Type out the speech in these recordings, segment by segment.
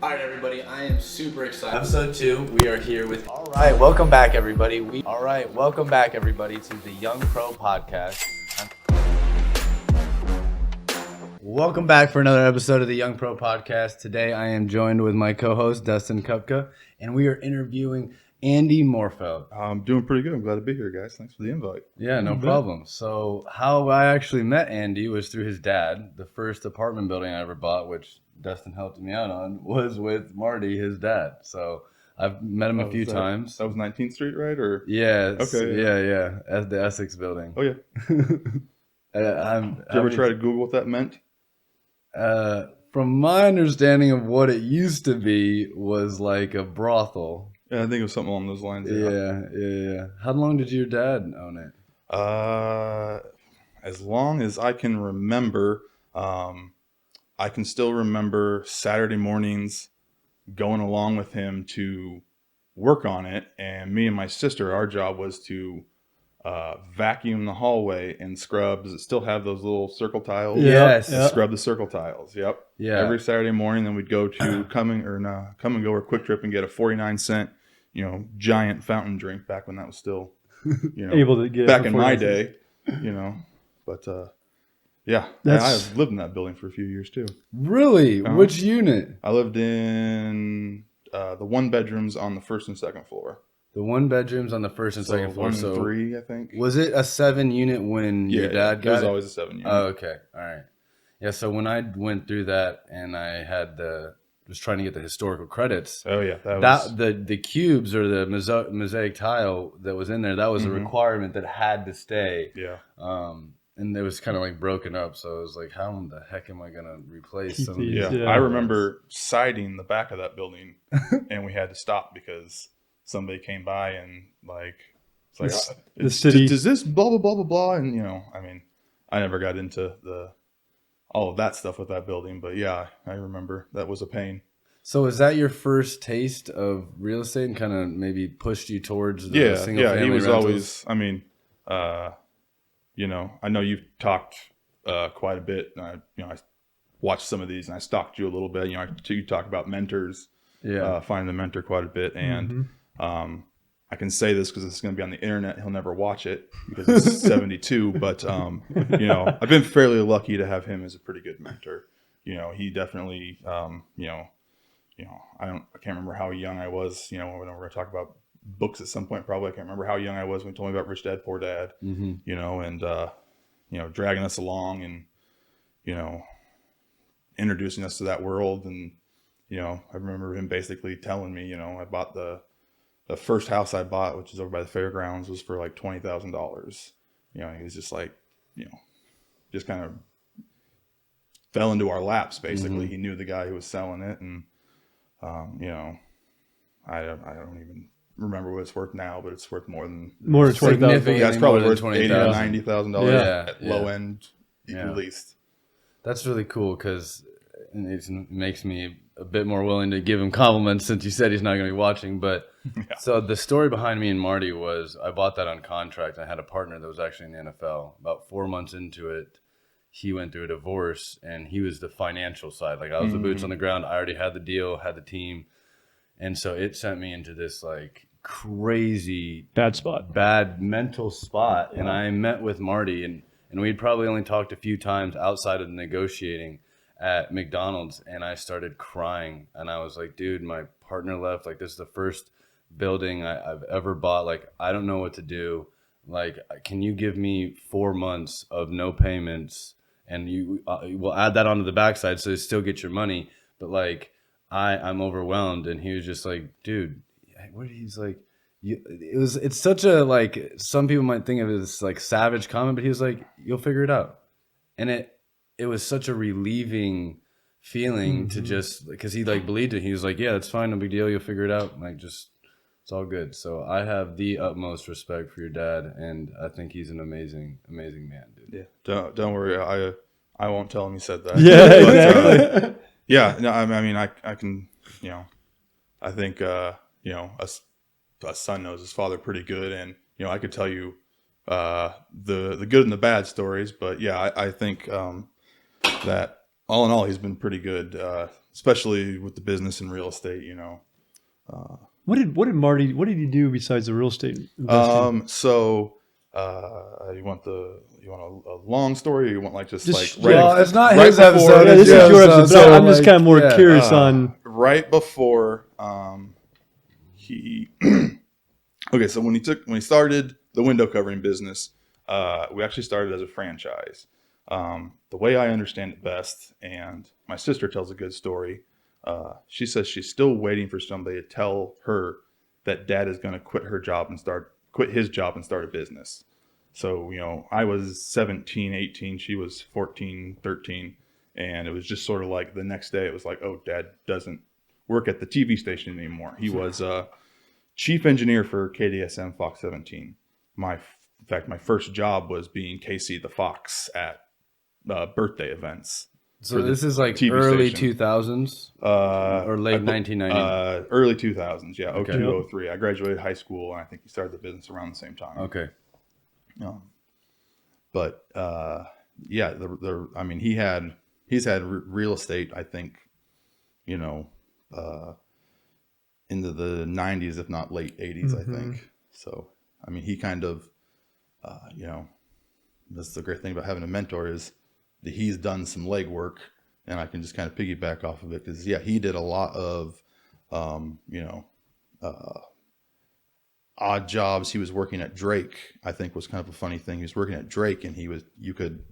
All right, everybody, I am super excited. Episode 2, we are here with... All right, welcome back, everybody. Welcome back, everybody, to the YoungPro podcast. Welcome back for another episode of the YoungPro podcast. Today, I am joined with my co-host, Dustin Kupka, and we are interviewing Andy Mohnfeld. I'm doing pretty good. I'm glad to be here, guys. Thanks for the invite. Yeah, no problem. So how I actually met Andy was through his dad. The first apartment building I ever bought, which Dustin helped me out on, was with Marty, his dad. So I've met him a few times. That was 19th Street, right? Or Yeah. Okay. Yeah. At the Essex building. Oh, yeah. Did you ever try to Google what that meant? From my understanding of what it used to be was like a brothel. Yeah, I think it was something along those lines. Yeah. How long did your dad own it? As long as I can remember, I can still remember Saturday mornings going along with him to work on it. And me and my sister, our job was to vacuum the hallway and scrub. Does it still have those little circle tiles? Yes. Yep. Scrub the circle tiles. Yep. Yeah. Every Saturday morning, then we'd go to Come and Go or Quick Trip and get a 49-cent, giant fountain drink back when that was still, able to get back in my day, But yeah, I've lived in that building for a few years too. Really? Which unit? I lived in the one bedrooms on the first and second floor. The one bedrooms on the first and second floor. 1 and 3, I think. Was it a 7 unit when your dad got it? It was always a 7 unit. Oh, okay. All right. Yeah, so when I went through that and I had was trying to get the historical credits. Oh yeah, the cubes or the mosaic tile that was in there, that was a requirement that had to stay. Yeah. And it was kind of like broken up, so I was like, how the heck am I gonna replace some of these? Yeah. I remember siding the back of that building, and we had to stop because somebody came by and it's like the city does this blah blah blah blah blah, and I never got into all of that stuff with that building, but yeah, I remember that was a pain. So is that your first taste of real estate and kind of maybe pushed you towards the single family he was rentals? always, I know you've talked quite a bit. I watched some of these and I stalked you a little bit. You talk about mentors, finding the mentor quite a bit. And I can say this because it's going to be on the internet. He'll never watch it because he's 72. But, I've been fairly lucky to have him as a pretty good mentor. He definitely, I can't remember how young I was, when we're going to talk about books at some point, probably. I can't remember how young I was when he told me about Rich Dad, Poor Dad, and, dragging us along and, introducing us to that world. And, I remember him basically telling me, I bought the first house I bought, which is over by the fairgrounds, was for like $20,000. He was just like, just kind of fell into our laps, basically. He knew the guy who was selling it. And, I don't even remember what it's worth now, but it's worth more than $20,000. Yeah, it's probably worth $80,000 or $90,000 at low end, at least. That's really cool because it makes me a bit more willing to give him compliments since you said he's not going to be watching. But so the story behind me and Marty was I bought that on contract. I had a partner that was actually in the NFL. About 4 months into it, he went through a divorce and he was the financial side. Like I was the boots on the ground. I already had the deal, had the team. And so it sent me into this like crazy bad mental spot. And I met with Marty and we'd probably only talked a few times outside of the negotiating at McDonald's, and I started crying. And I was like, dude, my partner left. Like, this is the first building I've ever bought. Like, I don't know what to do. Like, can you give me 4 months of no payments? And you will add that onto the backside so you still get your money. But like, I'm overwhelmed. And he was just like, dude, he's like, it's such a, like, some people might think of it as like savage comment, but he was like, you'll figure it out. And it was such a relieving feeling to just, because he like believed it. He was like, yeah, it's fine. No big deal. You'll figure it out. Like, just, it's all good. So I have the utmost respect for your dad. And I think he's an amazing, amazing man, dude. Yeah. Don't worry. I won't tell him you said that. Yeah, But, exactly. No, I mean, I can, I think, a son knows his father pretty good. And, I could tell you the good and the bad stories, but yeah, I think, that all in all, he's been pretty good, especially with the business and real estate. What did he do besides the real estate investing? You want a long story, or you want like just like it's not right his before, episode. Yeah, this is your episode. So I'm just kind of more curious on right before he. Okay, so when he started the window covering business, we actually started as a franchise. The way I understand it best, and my sister tells a good story. She says she's still waiting for somebody to tell her that dad is going to quit his job and start a business. So, I was 17, 18, she was 14, 13. And it was just sort of like the next day it was like, oh, dad doesn't work at the TV station anymore. He was chief engineer for KDSM Fox 17. In fact, my first job was being Casey the Fox at birthday events. So this is like TV early station. 2000s or late 1990s? Early 2000s, yeah. Okay. 02, 03. I graduated high school, and I think he started the business around the same time. Okay. But yeah, he's had real estate, I think, into the 90s, if not late 80s, I think. So, he kind of, that's the great thing about having a mentor is that he's done some legwork, and I can just kind of piggyback off of it because, yeah, he did a lot of, odd jobs. He was working at Drake, I think was kind of a funny thing. He was working at Drake, and you could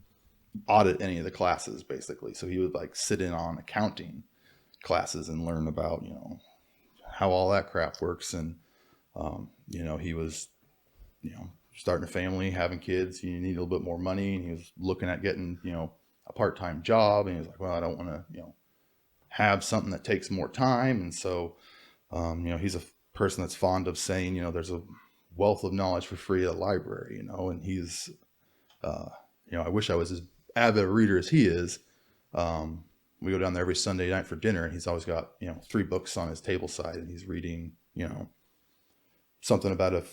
audit any of the classes basically. So he would like sit in on accounting classes and learn about, how all that crap works. And, he was, starting a family, having kids, you need a little bit more money. And he was looking at getting, a part-time job. And he was like, well, I don't want to, have something that takes more time. And so, he's a person that's fond of saying, there's a wealth of knowledge for free at a library, and he's, I wish I was as avid a reader as he is. We go down there every Sunday night for dinner, and he's always got, 3 books on his table side, and he's reading, something about a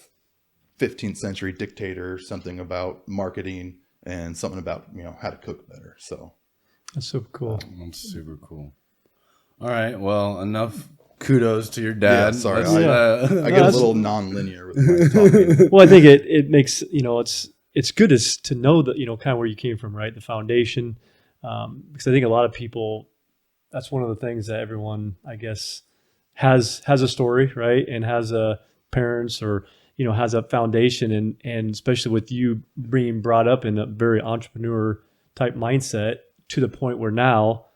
15th century dictator, something about marketing, and something about, how to cook better. So that's so cool. That's super cool. All right. Well, enough kudos to your dad. Yeah, sorry, I get a little non-linear with my talking. Well, I think it makes, it's good to know that, kind of where you came from, right? The foundation. Because I think a lot of people, that's one of the things that everyone, I guess, has a story, right? And has a parents or, has a foundation. And especially with you being brought up in a very entrepreneur type mindset to the point where now,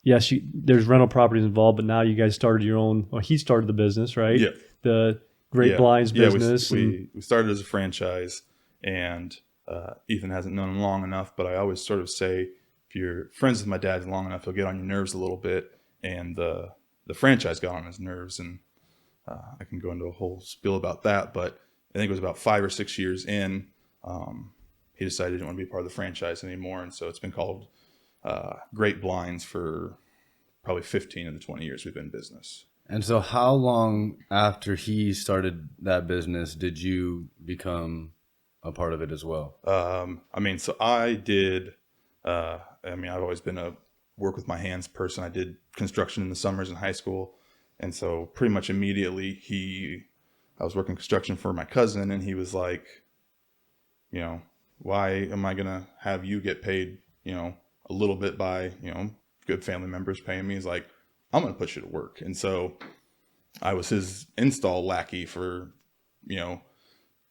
yes, there's rental properties involved, but now you guys started your own. Well, he started the business, right? Yeah. The Great Blinds business. We started as a franchise, and Ethan hasn't known him long enough. But I always sort of say, if you're friends with my dad long enough, he'll get on your nerves a little bit. And the franchise got on his nerves, and I can go into a whole spiel about that. But I think it was about 5 or 6 years in, he decided he didn't want to be part of the franchise anymore, and so it's been called Great Blinds for probably 15 of the 20 years we've been in business. And so how long after he started that business did you become a part of it as well? So I did, I've always been a work with my hands person. I did construction in the summers in high school. And so pretty much immediately I was working construction for my cousin, and he was like, why am I going to have you get paid, a little bit by, good family members paying me? He's like, I'm going to put you to work. And so I was his install lackey for,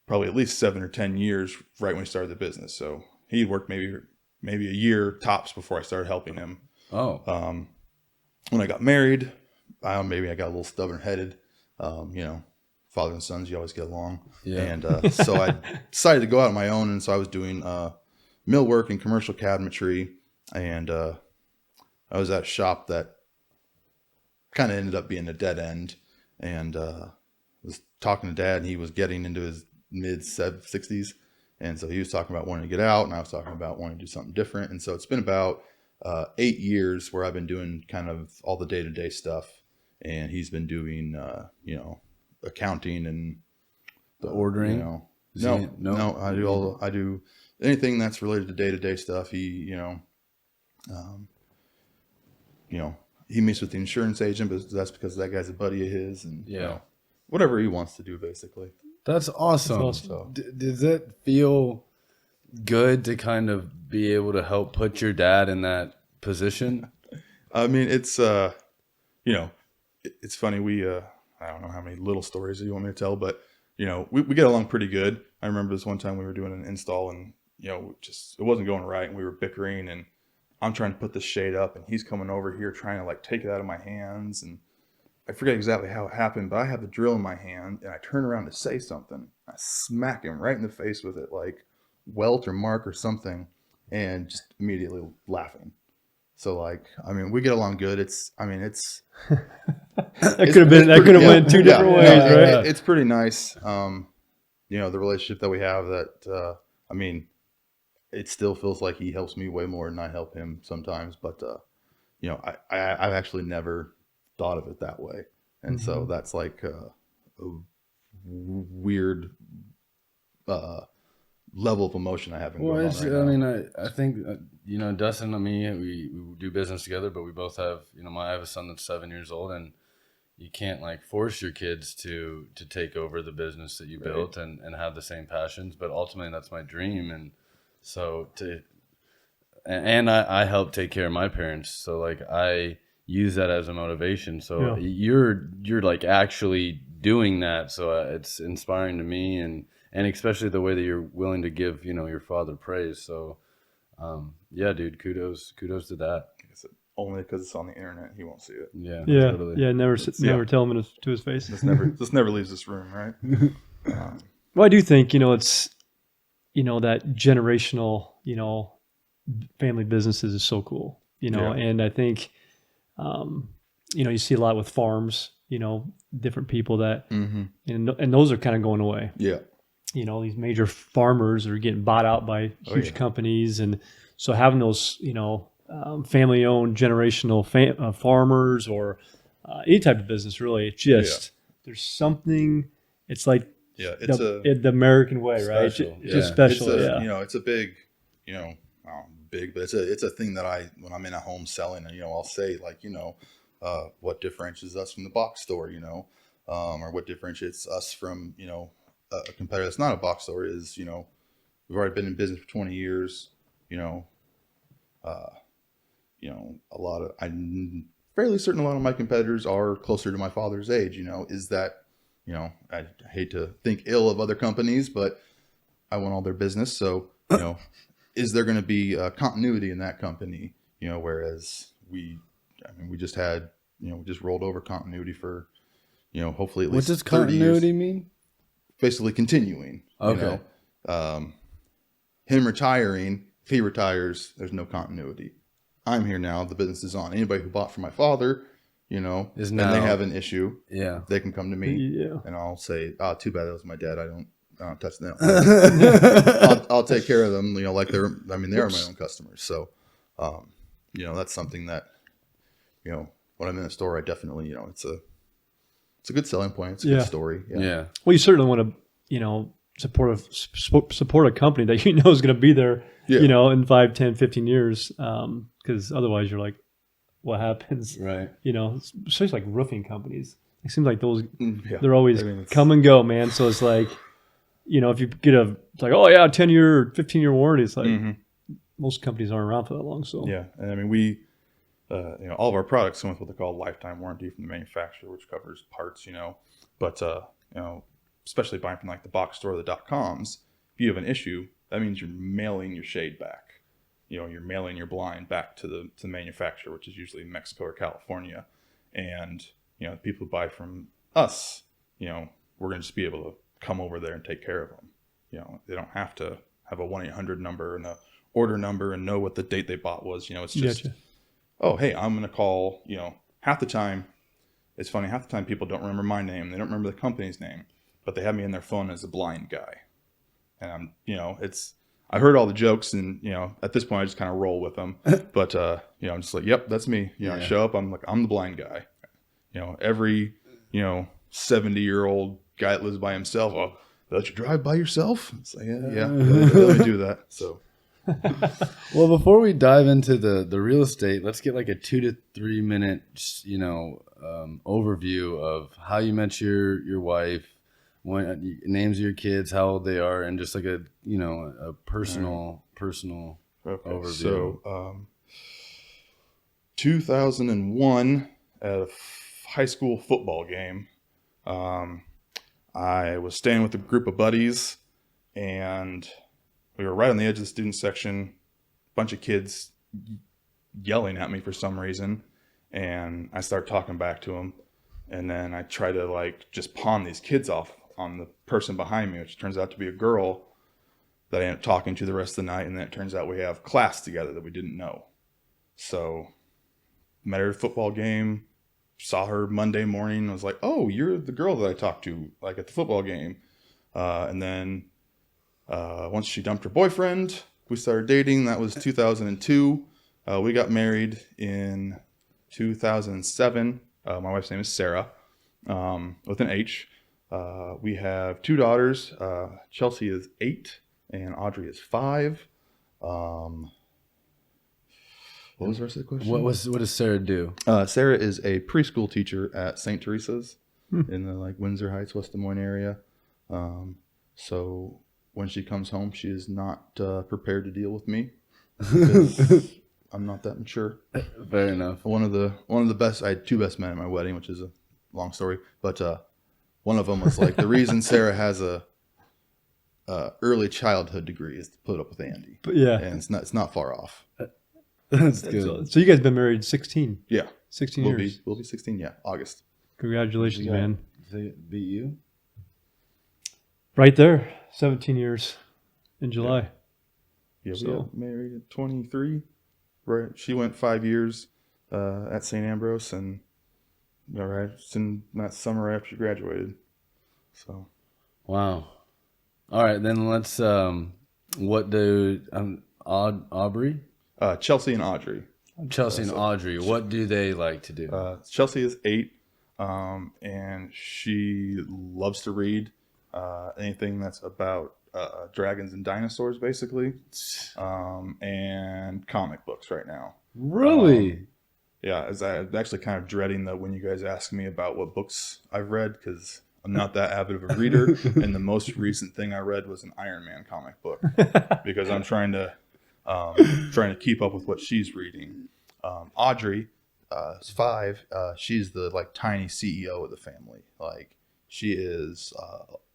probably at least 7 or 10 years right when he started the business. So he worked maybe a year tops before I started helping him. Oh. When I got married, maybe I got a little stubborn headed. Father and sons, you always get along. Yeah. And so I decided to go out on my own. And so I was doing millwork and commercial cabinetry. And I was at a shop that kind of ended up being a dead end. And was talking to Dad, and he was getting into his mid 60s. And so he was talking about wanting to get out, and I was talking about wanting to do something different. And so it's been about 8 years where I've been doing kind of all the day-to-day stuff. And he's been doing, accounting and the ordering. No, I do anything that's related to day-to-day stuff. He, you know, he meets with the insurance agent, but that's because that guy's a buddy of his, and Yeah. you know, whatever he wants to do, basically. That's awesome. That's awesome. So Does it feel good to kind of be able to help put your dad in that position? I mean, it's you know, it's funny. We I don't know how many little stories you want me to tell, but you know, we get along pretty good. I remember this one time we were doing an install, and you know, it wasn't going right, and we were bickering, and I'm trying to put the shade up, and he's coming over here trying to like take it out of my hands, and I forget exactly how it happened, but I have the drill in my hand, and I turn around to say something. I smack him right in the face with it, like welt or mark or something, and just immediately laughing. So like, I mean, we get along good. It's That could have went two different ways, right? It's pretty nice. You know, the relationship that we have, that I mean, it still feels like he helps me way more than I help him sometimes. But you know, I've actually never thought of it that way, and so that's like a weird level of emotion I have. Well, I mean, I think you know, Dustin and me, we do business together, but we both have, you know, I have a son that's 7 years old, and you can't like force your kids to take over the business that you built and have the same passions. But ultimately, that's my dream, and so I help take care of my parents, so like I use that as a motivation. So you're like actually doing that, so it's inspiring to me, and especially the way that you're willing to give, you know, your father praise. So yeah, dude, kudos to that. Only because it's on the internet, he won't see it. Yeah, Totally. Never tell him to his face. This never leaves this room, right? Well, I do think, you know, it's, you know, that generational, you know, family businesses is so cool, you know, and I think, you know, you see a lot with farms, you know, different people that, and those are kind of going away. Yeah. You know, these major farmers are getting bought out by huge companies. And so having those, you know, family-owned generational farmers or any type of business, really, it's just, there's something, it's like, it's the American way, right? Just special. You know, it's a big, you know, big, but it's a thing that when I'm in a home selling, and, you know, I'll say like, you know, what differentiates us from the box store, you know, or what differentiates us from, you know, a competitor that's not a box store is, you know, we've already been in business for 20 years, you know, I'm fairly certain a lot of my competitors are closer to my father's age. You know, is that, you know, I hate to think ill of other companies, but I want all their business. So, you know, is there going to be continuity in that company? You know, whereas we just had, you know, we just rolled over continuity for, you know, hopefully at least. What does continuity mean? Basically continuing. Okay. You know, him retiring, if he retires, there's no continuity. I'm here now. The business is on. Anybody who bought from my father, you know, and they have an issue, they can come to me, and I'll say, too bad that was my dad. I don't touch them. I'll take care of them. You know, like they are my own customers. So, you know, that's something that, you know, when I'm in a store, I definitely, you know, it's a good selling point. It's a good story. Yeah. Well, you certainly want to, you know, support a company that you know is going to be there, you know, in 5, 10, 15 years. Because otherwise you're like, what happens? Right. You know, especially like roofing companies. It seems like those, they're always come and go, man. So it's like, you know, if you get it's like, oh yeah, 10-year or 15-year warranty, it's like most companies aren't around for that long. So yeah. And I mean, we, you know, all of our products come with what they call lifetime warranty from the manufacturer, which covers parts, you know, but, you know, especially buying from like the box store or the .coms, if you have an issue, that means you're mailing your shade back. You know, you're mailing your blind back to the manufacturer, which is usually Mexico or California. And, you know, people who buy from us, you know, we're going to just be able to come over there and take care of them. You know, they don't have to have a 1-800 number and a order number and know what the date they bought was. You know, it's just, oh, hey, I'm going to call, you know, half the time, it's funny, half the time people don't remember my name. They don't remember the company's name, but they have me in their phone as a blind guy. And I'm, you know, I've heard all the jokes, and, you know, at this point I just kind of roll with them, but, you know, I'm just like, yep, that's me. You know, I show up, I'm like, I'm the blind guy. You know, every, you know, 70-year-old guy that lives by himself, oh, let you drive by yourself? It's like, yeah, let me do that. So Well, before we dive into the real estate, let's get like a 2 to 3 minute, overview of how you met your wife, when names of your kids, how old they are, and just like a personal overview. So, 2001 at a high school football game, I was staying with a group of buddies, and we were right on the edge of the student section. Bunch of kids yelling at me for some reason, and I start talking back to them, and then I try to like just pawn these kids off on the person behind me, which turns out to be a girl that I end up talking to the rest of the night, and then it turns out we have class together that we didn't know. So met her at a football game, saw her Monday morning, was like, oh, you're the girl that I talked to like at the football game. And then once she dumped her boyfriend, we started dating. That was 2002. We got married in 2007. My wife's name is Sarah, with an H. We have 2 daughters. Chelsea is 8 and Audrey is 5. What was the rest of the question? What does Sarah do? Sarah is a preschool teacher at St. Teresa's in the like Windsor Heights, West Des Moines area. So when she comes home, she is not prepared to deal with me because I'm not that mature. Fair enough. One of the best. I had 2 best men at my wedding, which is a long story, but one of them was like the reason Sarah has a early childhood degree is to put up with Andy. But yeah, and it's not far off. That's good. So you guys been married 16? Yeah, 16 years. We'll be 16. Yeah, August. Congratulations, man. They beat you? Right there, 17 years in July. Yeah, we So- got married at 23. Right, she went 5 years at St. Ambrose, and in that summer after she graduated. So, Wow. All right, then let's. What do Aubrey? Chelsea and Audrey. Chelsea and Audrey. What do they like to do? Chelsea is 8, and she loves to read anything that's about dragons and dinosaurs, basically, and comic books right now. Really? Yeah, as I'm actually kind of dreading that when you guys ask me about what books I've read, because I'm not that avid of a reader, and the most recent thing I read was an Iron Man comic book, because I'm trying to keep up with what she's reading. Audrey is 5. She's the like tiny CEO of the family. Like she is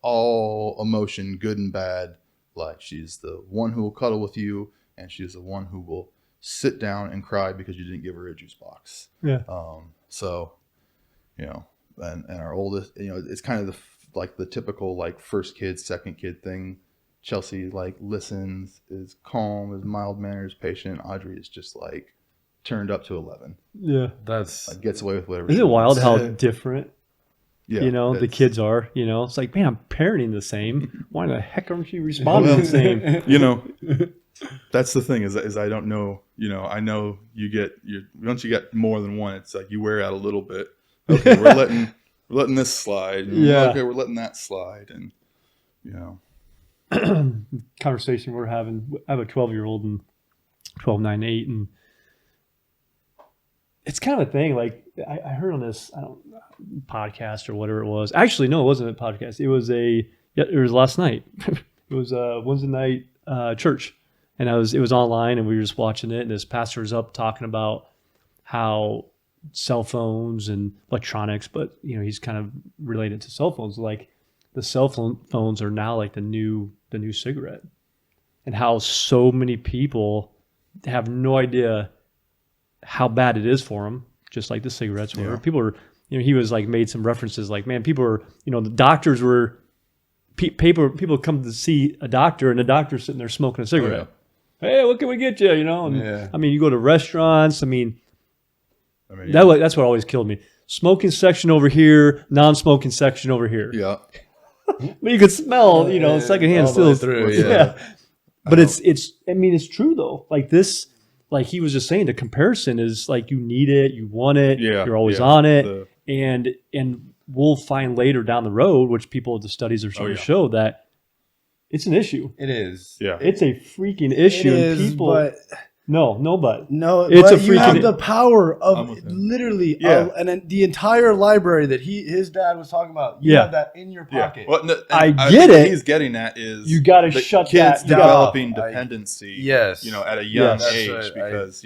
all emotion, good and bad. Like she's the one who will cuddle with you, and she's the one who will sit down and cry because you didn't give her a juice box. Yeah. So, and our oldest, it's kind of the typical like first kid, second kid thing. Chelsea like listens, is calm, is mild manners, patient. Audrey is just like turned up to 11. Yeah. That's Like gets away with whatever. Isn't she it wild wants. how different, Yeah, the it's- kids are? It's like, man, I'm parenting the same. Why the heck aren't you responding the same? That's the thing is I don't know. I know once you get more than one, it's like you wear out a little bit. Okay, we're letting this slide. Yeah. Okay, we're letting that slide, and Conversation we're having. I have a 12-year-old and 12, 9, 8, and it's kind of a thing. Like I heard on this podcast or whatever it was. Actually, no, it wasn't a podcast. It was last night. It was a Wednesday night church, and it was online, and we were just watching it. And this pastor was up talking about how cell phones and electronics, but he's kind of related to cell phones. Like the cell phones are now like the new cigarette, and how so many people have no idea how bad it is for them, just like the cigarettes were. Yeah. People are, he was like made some references like, man, people are, the doctors were, people come to see a doctor and the doctor's sitting there smoking a cigarette. Oh, yeah. Hey, what can we get you? And Yeah. I mean, you go to restaurants. That's what always killed me. Smoking section over here, non-smoking section over here. yeah. But you could smell, secondhand all the way still. through, Yeah. But it's true though. Like this, like he was just saying, the comparison is like you need it, you want it, Yeah, you're always yeah. on it, and we'll find later down the road, which the studies are starting to show that It's an issue. It is. Yeah. It's a freaking issue. It is, People, but no, it's It's you have freaking- the power I'm of with him. literally, Yeah. and then the entire library that his dad was talking about. You Yeah. have that in your Yeah. pocket. Well, no, and I think get what it. he's getting at is You got to the shut kids that. You gotta- developing Like, dependency. yes. At a young Yes. age That's right. because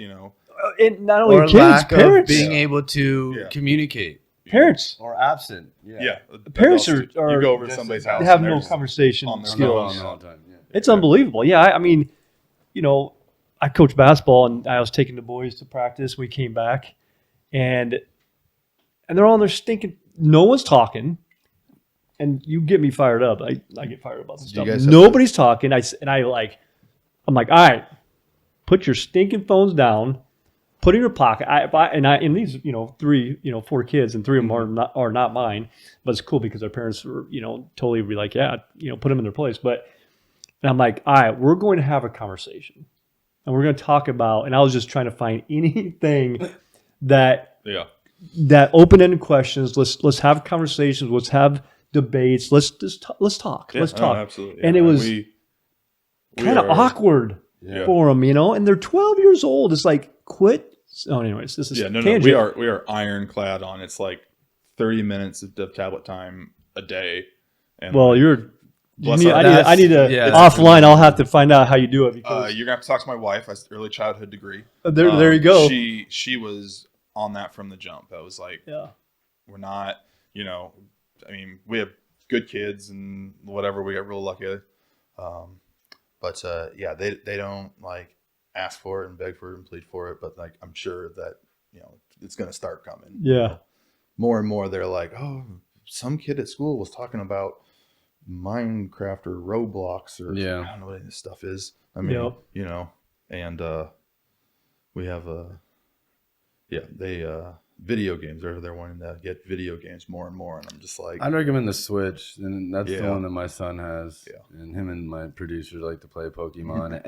and not only or kids, lack parents, of being able to Yeah. communicate parents or absent. Parents adults, are- you go over to just somebody's they house. have and no there's- conversation on their skills. phone. all the time. Yeah. It's unbelievable. Yeah, I mean, I coach basketball, and I was taking the boys to practice. We came back, and they're all in their stinking. No one's talking, and you get me fired up. I get fired up about this Do you stuff. guys have Nobody's talking. I'm like, all right, put your stinking phones down. Put it in your pocket. And these, 4 kids, and 3 of them are not mine. But it's cool because our parents were, totally be like, yeah, put them in their place. And I'm like, all right, we're going to have a conversation, and we're going to talk about. And I was just trying to find anything that open-ended questions. Let's have conversations. Let's have debates. Let's talk. Yeah, Let's talk. Absolutely. And it was we kind of are- awkward Yeah. for them, and they're 12 years old. It's like, quit. Oh, anyways, this is No. tangent. We are ironclad on. It's like 30 minutes of tablet time a day. And Well, I Bless need our- I need to yeah, offline. I'll have to find out how you do it because you're gonna have to talk to my wife. Early childhood degree. there you go. She was on that from the jump. I was like, Yeah. we're not. I mean, we have good kids and whatever. We got real lucky. But they don't like ask for it and beg for it and plead for it. But like, I'm sure that it's gonna start coming. Yeah. More and more, they're like, oh, some kid at school was talking about Minecraft or Roblox or Yeah. I don't know what any of this stuff is. I mean, Yep. and we have video games. They're wanting to get video games more and more, and I'm just like, I'd recommend the Switch, and that's the Yeah. one that my son has. Yeah. And him and my producers like to play Pokemon.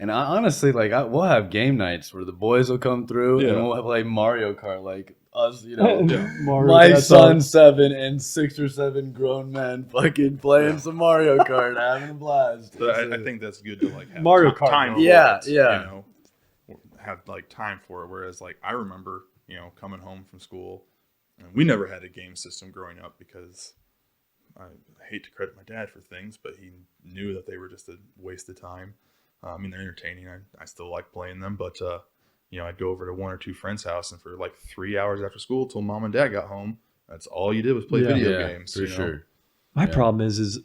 and I honestly we'll have game nights where the boys will come through Yeah. and we'll play Mario Kart like us, Mario, my that's son's 7 and 6 or 7 grown men fucking playing some Mario Kart, having a blast. but I think that's good to like have Mario Kart, time. though. For Yeah, it, yeah. Have like time for it. Whereas like I remember, coming home from school, and we never had a game system growing up because I hate to credit my dad for things, but he knew that they were just a waste of time. I mean, they're entertaining. I still like playing them, but I'd go over to 1 or 2 friends' house, and for like 3 hours after school till mom and dad got home, that's all you did was play video games. For sure. My problem is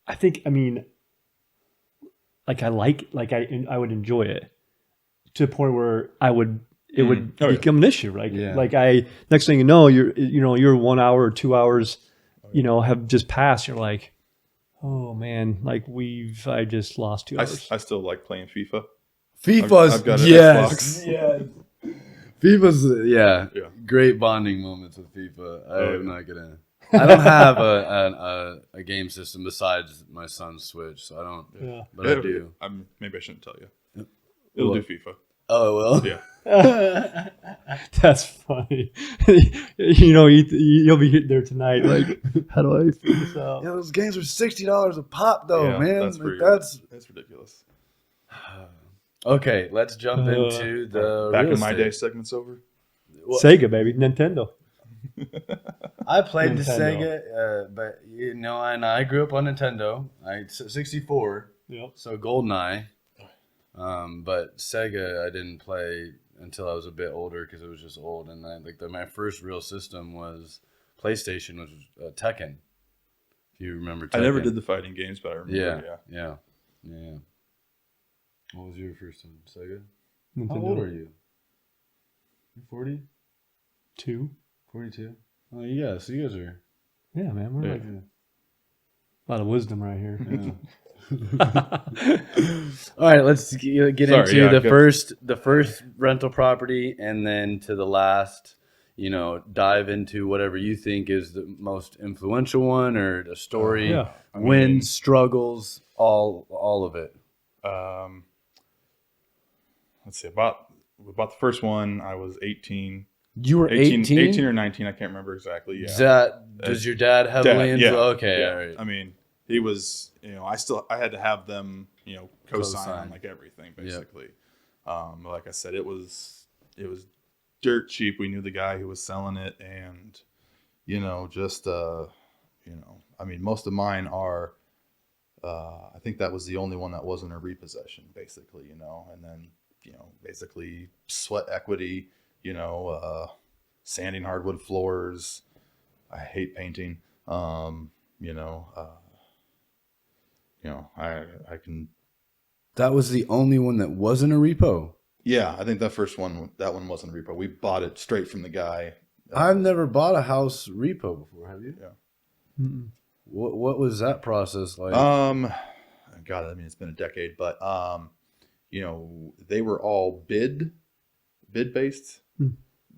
I think, I mean, like I would enjoy it to the point where it would become an issue, right? Yeah. Like next thing you know, you're 1 hour or 2 hours, have just passed. You're like, oh man, like I just lost 2 hours. I still like playing FIFA. FIFA's I've got an yes. Xbox. Yeah. FIFA's Yeah. great bonding moments with FIFA. Oh, I'm not gonna. I don't have a game system besides my son's Switch, so I don't. Yeah. But I do. Maybe I shouldn't tell you. It'll do FIFA. Oh well. Yeah. That's funny. You'll be there tonight. Like, how do I figure this out? Yeah, those games are $60 a pop, though, Yeah, man. that's Like, pretty that's ridiculous. okay. Let's jump into the Back real in my estate. day segment's over. Sega, baby, Nintendo. I played the Nintendo. Sega, but and I grew up on Nintendo. 64, Yep. so GoldenEye. But Sega, I didn't play until I was a bit older because it was just old. And my first real system was PlayStation, was Tekken. If you remember Tekken. I never did the fighting games, but I remember. Yeah. What was your first one? Sega? Nintendo. How old are you? You're 40? 2. 42? Oh, yeah. So you guys are... Yeah, man. We're Yeah. like a lot of wisdom right here. All right, let's get into yeah, the first rental property, and then to the last. Dive into whatever you think is the most influential one, or a story, Yeah. wins, struggles, all of it. Let's see. About the first one, I was 18. You were 18 18? or 19. I can't remember exactly. Yeah. Does your dad heavily Dad, influence? yeah. Okay, Yeah. all right. I mean, he was, I had to have them, co-sign on Co-sign. like everything basically. Like I said, it was dirt cheap. We knew the guy who was selling it, and just I mean, most of mine are. I think that was the only one that wasn't a repossession, basically, and then basically sweat equity, sanding hardwood floors. I hate painting. I can. That was the only one that wasn't a repo. Yeah, I think that one wasn't a repo. We bought it straight from the guy. I've never bought a house repo before. Have you? Yeah. Mm-mm. What was that process like? God, I mean, it's been a decade, but they were all bid based. Hmm.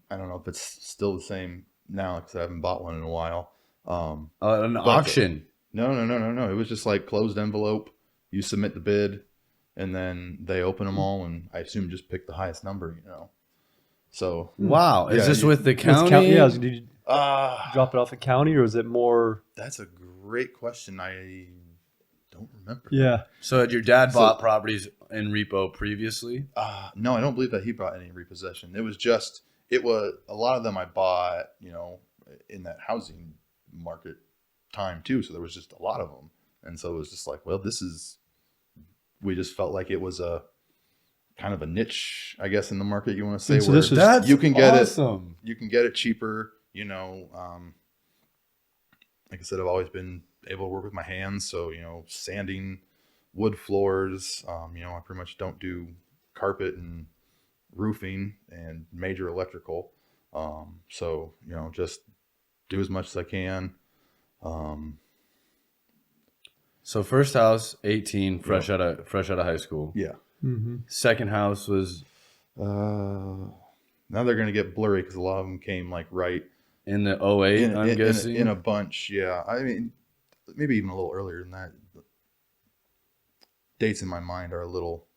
I don't know if it's still the same now because I haven't bought one in a while. An auction. No. It was just like closed envelope. You submit the bid, and then they open them all, and I assume just pick the highest number. So Wow, is Yeah, this with the What's county? Yeah, did you uh, drop it off the county, or is it more? that's a great question. I don't remember. Yeah. So had your dad bought properties in repo previously? No, I don't believe that he brought any repossession. It was a lot of them I bought, in that housing market time too. So there was just a lot of them. And so it was just like, well, we just felt like it was a kind of a niche, I guess, in the market you want to say, And so where this was- That's you can get awesome. you can get it cheaper, like I said, I've always been able to work with my hands. So, sanding wood floors, I pretty much don't do carpet and roofing and major electrical. So, just do as much as I can. So first house, 18, fresh out of high school. Yeah. Mm-hmm. Second house was Now they're going to get blurry because a lot of them came like right in the 08, I'm guessing. in a bunch. Yeah. I mean, maybe even a little earlier than that. Dates in my mind are a little.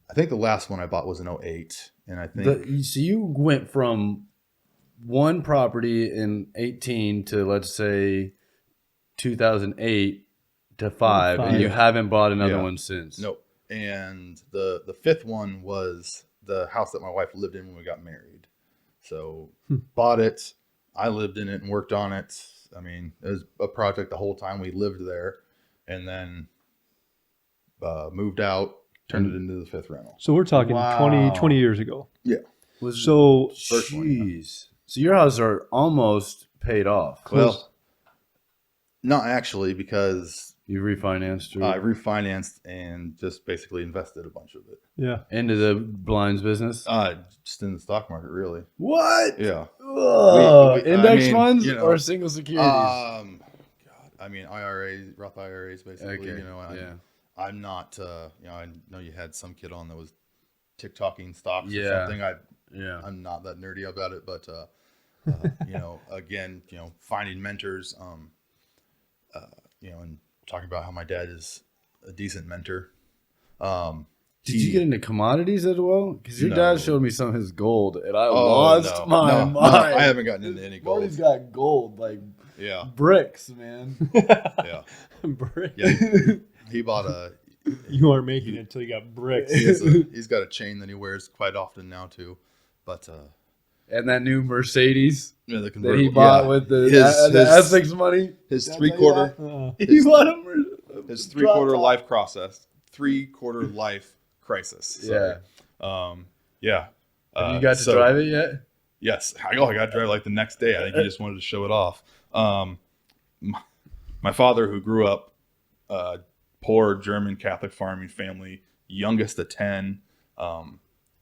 I think the last one I bought was in 08. And I think. So you went from one property in 18 to, let's say, 2008 to 5, and you haven't bought another one since. Nope. And the fifth one was the house that my wife lived in when we got married. So bought it. I lived in it and worked on it. I mean, it was a project the whole time we lived there, and then moved out, turned it into the fifth rental. So we're talking Wow. 20 years ago. Yeah. So First one, yeah. Jeez. So your houses are almost paid off. Well, not actually, because You refinanced I refinanced and just basically invested a bunch of it. yeah. into the blinds business. Just in the stock market, really. What? Yeah. Index I mean, funds or single securities? God, I mean, IRAs, Roth IRAs, basically. Okay. I'm not. I know you had some kid on that was TikToking stocks or Yeah. something. Yeah. I'm not that nerdy about it, but again, finding mentors, and talking about how my dad is a decent mentor. Did you get into commodities as well? Because your No. dad showed me some of his gold, and I lost my mind. No, I haven't gotten into any gold. Marty's got gold like Yeah, bricks, man. yeah, Brick. yeah. He bought a. You aren't making it until you got bricks. He's got a chain that he wears quite often now too, but And that new Mercedes the that convertible he bought yeah. with the His- Essex money. his That's 3/4 He bought a his 3/4 life crisis. 3/4 life crisis. Yeah. Yeah. Have you got to drive it yet? Yes. I got to drive it like the next day. I think he just wanted to show it off. My father, who grew up poor German Catholic farming family, youngest of 10.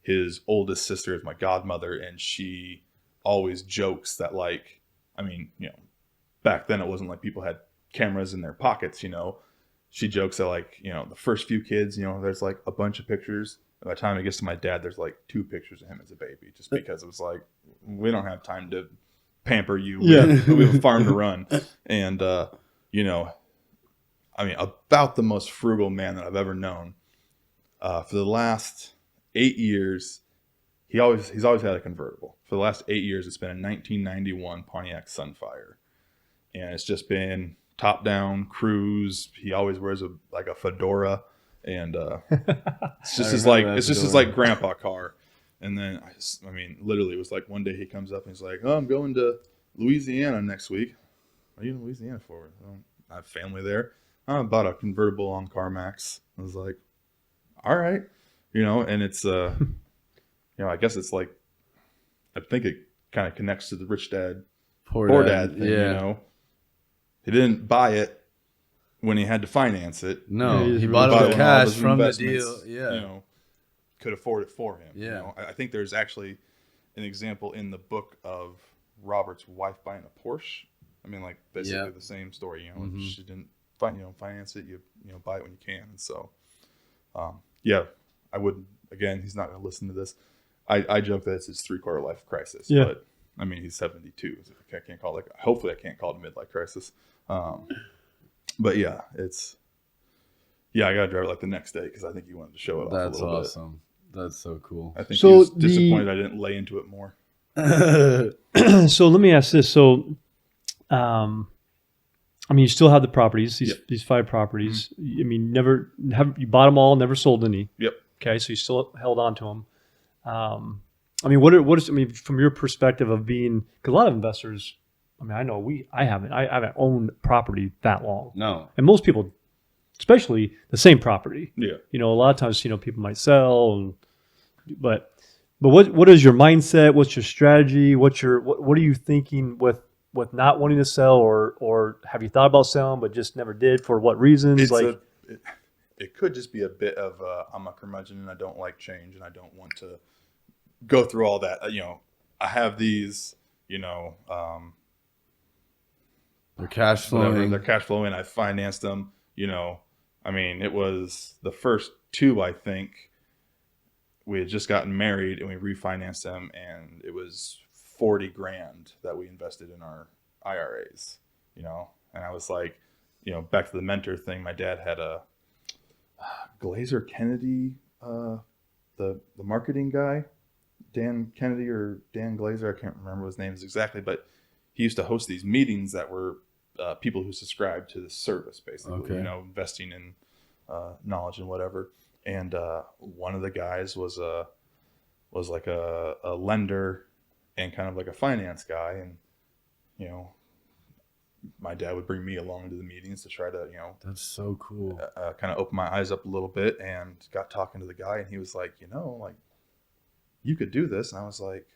His oldest sister is my godmother, and she always jokes that, like, I mean, back then it wasn't like people had cameras in their pockets, She jokes that, like, the first few kids, there's like a bunch of pictures. By the time it gets to my dad, there's like 2 pictures of him as a baby, just because it was like, we don't have time to pamper you. We have a farm to run. And, I mean, about the most frugal man that I've ever known. For the last 8 years, he's always had a convertible. For the last 8 years, it's been a 1991 Pontiac Sunfire, and it's just been top down cruise. He always wears a fedora, and it's just his like grandpa car. And then I mean, literally, it was like one day he comes up and he's like, "Oh, I'm going to Louisiana next week." "What are you in Louisiana for?" "Well, I have family there." "I bought a convertible on CarMax." I was like, "All right," and it's I guess it's like, I think it kind of connects to the rich dad, poor dad thing. Yeah. He didn't buy it when he had to finance it. No, he bought bought it it with when all of cash his from the investments, deal. Yeah. Could afford it for him. Yeah. I think there's actually an example in the book of Robert's wife buying a Porsche. I mean, like basically the same story. She didn't finance it. You buy it when you can. And so, I would, again, he's not going to listen to this. I joke that it's his 3/4 life crisis. Yeah. But I mean, he's 72. So I can't call it. Hopefully, I can't call it a midlife crisis. But yeah, it's. Yeah, I got to drive it like the next day because I think he wanted to show it off a little bit. That's awesome. That's so cool. I think he was disappointed I didn't lay into it more. So let me ask this. So, I mean, you still have the properties, these 5 properties. I mean, you bought them all, never sold any. Yep. Okay, so you still held on to them. I mean, what is from your perspective of being, because a lot of investors, I mean, I know I haven't owned property that long. No. And most people, especially the same property. Yeah. A lot of times, people might sell, but what is your mindset? What's your strategy? What are you thinking with not wanting to sell, or have you thought about selling but just never did? For what reasons? It could just be a bit of I'm a curmudgeon and I don't like change and I don't want to go through all that. I have these, they're cash flowing. They're cash flowing. I financed them. I mean, it was the first 2, I think. We had just gotten married and we refinanced them, and it was $40,000 that we invested in our IRAs. And I was like, back to the mentor thing. My dad had a Glazer Kennedy, the marketing guy, Dan Kennedy or Dan Glazer. I can't remember what his name is exactly, but he used to host these meetings that were people who subscribed to the service, basically. Okay. Investing in knowledge and whatever. And one of the guys was like a lender and kind of like a finance guy, and my dad would bring me along to the meetings to try to That's so cool. kind of open my eyes up a little bit, and got talking to the guy, and he was like, like, you could do this. And I was like,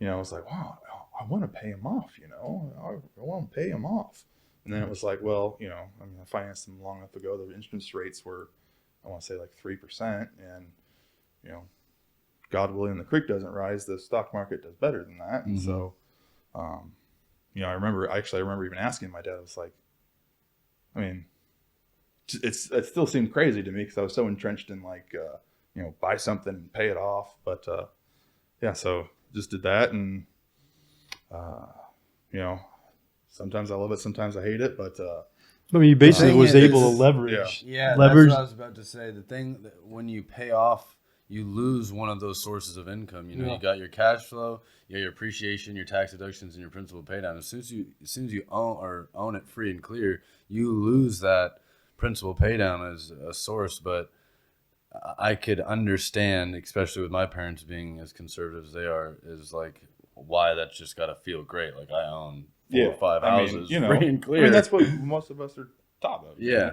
wow, I want to pay him off. I want to pay him off. And then it was like, well, I mean, I financed them long enough ago. The interest rates were, I want to say, like 3%, and God willing, the creek doesn't rise, the stock market does better than that. And so, I remember even asking my dad. I was like, I mean, it still seemed crazy to me because I was so entrenched in like, buy something and pay it off. But so just did that, and sometimes I love it, sometimes I hate it, but. I mean, you basically was able to leverage. Yeah, leverage. That's what I was about to say. The thing that when you pay off, you lose one of those sources of income. You got your cash flow, you got your appreciation, your tax deductions, and your principal pay down. As soon as you own it free and clear, you lose that principal pay down as a source. But I could understand, especially with my parents being as conservative as they are, is like why that's just got to feel great. Like I own 4 or 5 houses, free and clear. I mean, that's what most of us are taught of. Yeah.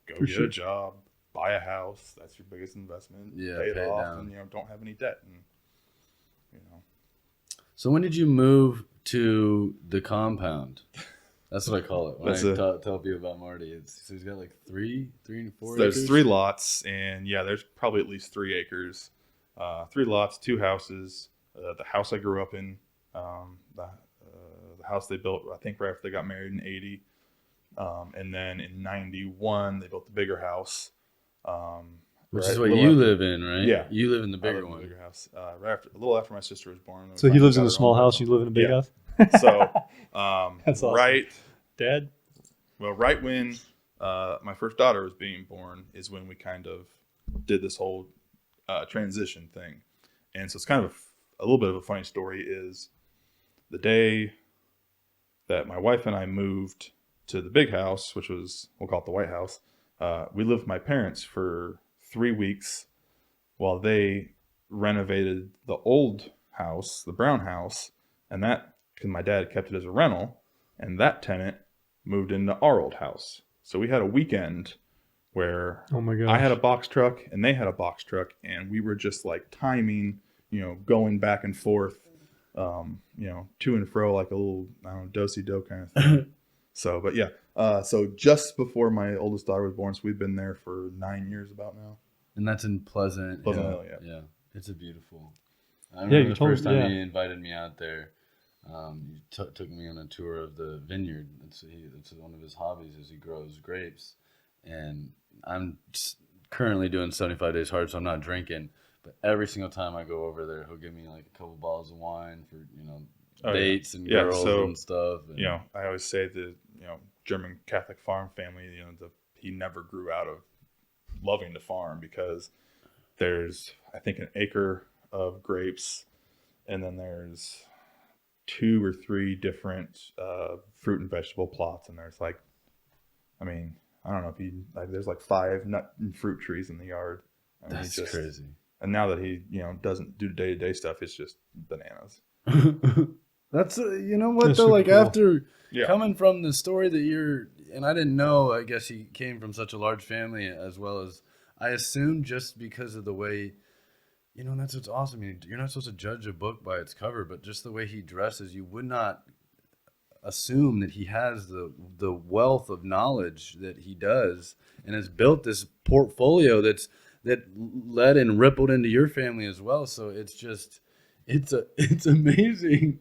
Go get a job, buy a house. That's your biggest investment. Yeah, pay it off, down. and don't have any debt. And So when did you move to the compound? That's what I call it. When I tell people about Marty, so he's got like 3 and 4 There's acres? 3 lots, and there's probably at least 3 acres. 3 lots, 2 houses. The house I grew up in, the house they built, I think, right after they got married in 80. And then in 91, they built the bigger house. Which is what you live in, right? Yeah. You live in the bigger one. The bigger house. A little after my sister was born. So he lives in a small house, you live in a big house? So, That's awesome. Right. Dad? Well, right when my first daughter was being born is when we kind of did this whole transition thing. And so it's kind of a little bit of a funny story is the day that my wife and I moved to the big house, which was, we'll call it the White House. We lived with my parents for 3 weeks while they renovated the old house, the brown house, and that, because my dad kept it as a rental, and that tenant moved into our old house. So we had a weekend where Oh my gosh. I had a box truck and they had a box truck, and we were just like timing, going back and forth, to and fro like a little, I don't know, do-si-do kind of thing. So, but yeah, so just before my oldest daughter was born, so we've been there for 9 years about now. And that's in Pleasant Hill, yeah. It's a beautiful. I remember the first time yeah. you invited me out there. You took me on a tour of the vineyard. It's one of his hobbies is he grows grapes, and I'm currently doing 75 days hard, so I'm not drinking. But every single time I go over there, he'll give me like a couple bottles of wine for dates and girls and stuff. And, I always say the German Catholic farm family, he never grew out of loving to farm, because there's, I think, an acre of grapes, and then there's 2 or 3 different fruit and vegetable plots, and there's like, I don't know if there's like 5 nut and fruit trees in the yard. That's crazy. And now that he doesn't do day-to-day stuff, it's just bananas. That's you know what That's though, like cool. after coming from the story that you're, and I didn't know, I guess he came from such a large family, as well as I assumed just because of the way, that's what's awesome. You're not supposed to judge a book by its cover, but just the way he dresses, you would not assume that he has the wealth of knowledge that he does, and has built this portfolio that led and rippled into your family as well. So it's amazing.